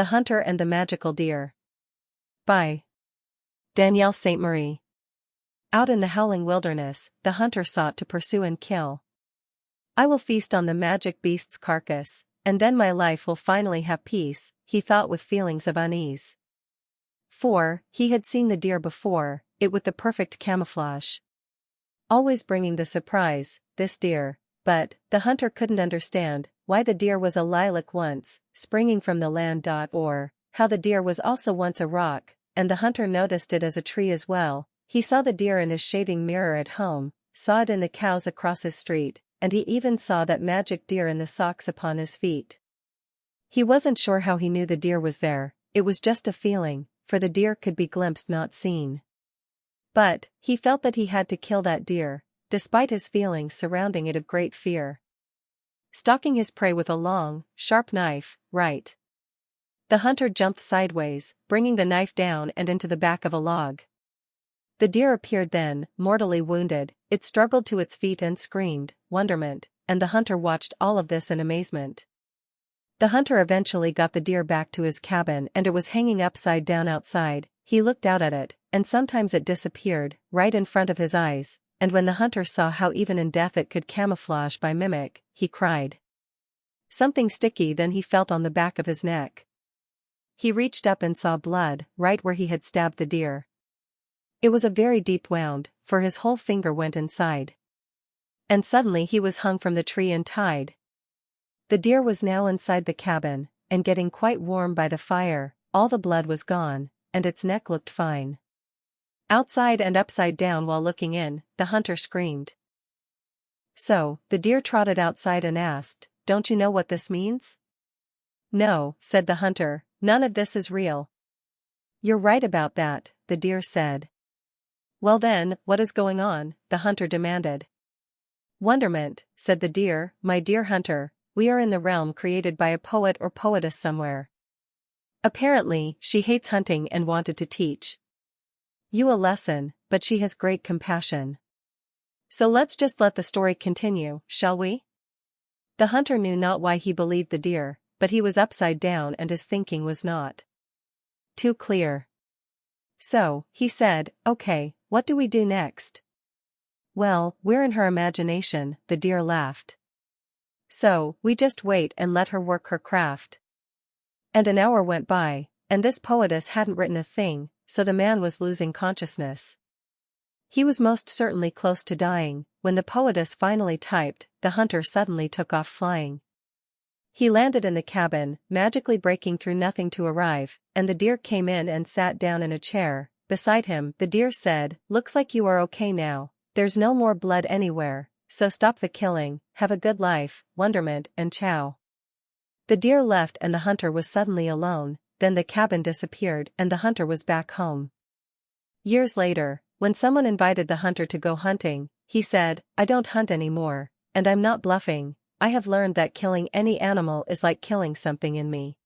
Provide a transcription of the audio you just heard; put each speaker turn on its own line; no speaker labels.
The Hunter and the Magical Deer. By Sainte-Marie. Out in the howling wilderness, the hunter sought to pursue and kill. I will feast on the magic beast's carcass, and then my life will finally have peace, he thought with feelings of unease. For, he had seen the deer before, it with the perfect camouflage. Always bringing the surprise, this deer, but, the hunter couldn't understand, why the deer was a lilac once, springing from the land. Or, how the deer was also once a rock, and the hunter noticed it as a tree as well. He saw the deer in his shaving mirror at home, saw it in the cows across his street, and he even saw that magic deer in the socks upon his feet. He wasn't sure how he knew the deer was there, it was just a feeling, for the deer could be glimpsed not seen. But, he felt that he had to kill that deer, despite his feelings surrounding it of great fear. Stalking his prey with a long, sharp knife, right. The hunter jumped sideways, bringing the knife down and into the back of a log. The deer appeared then, mortally wounded, it struggled to its feet and screamed, wonderment, and the hunter watched all of this in amazement. The hunter eventually got the deer back to his cabin and it was hanging upside down outside. He looked out at it, and sometimes it disappeared, right in front of his eyes, and when the hunter saw how even in death it could camouflage by mimic, he cried. Something sticky then he felt on the back of his neck. He reached up and saw blood, right where he had stabbed the deer. It was a very deep wound, for his whole finger went inside. And suddenly he was hung from the tree and tied. The deer was now inside the cabin, and getting quite warm by the fire, all the blood was gone, and its neck looked fine. Outside and upside down while looking in, the hunter screamed. So, the deer trotted outside and asked, "Don't you know what this means?" "No," said the hunter, "none of this is real." "You're right about that," the deer said. "Well then, what is going on?" the hunter demanded. "Wonderment," said the deer, "my dear hunter, we are in the realm created by a poet or poetess somewhere. Apparently, she hates hunting and wanted to teach you a lesson, but she has great compassion. So let's just let the story continue, shall we?" The hunter knew not why he believed the deer, but he was upside down and his thinking was not too clear. So, he said, "Okay, what do we do next?" "Well, we're in her imagination," the deer laughed. "So, we just wait and let her work her craft." And an hour went by, and this poetess hadn't written a thing, so the man was losing consciousness. He was most certainly close to dying. When the poetess finally typed, the hunter suddenly took off flying. He landed in the cabin, magically breaking through nothing to arrive, and the deer came in and sat down in a chair. Beside him, the deer said, "Looks like you are okay now, there's no more blood anywhere, so stop the killing, have a good life, wonderment, and ciao." The deer left and the hunter was suddenly alone, then the cabin disappeared and the hunter was back home. Years later, when someone invited the hunter to go hunting, he said, "I don't hunt anymore, and I'm not bluffing. I have learned that killing any animal is like killing something in me.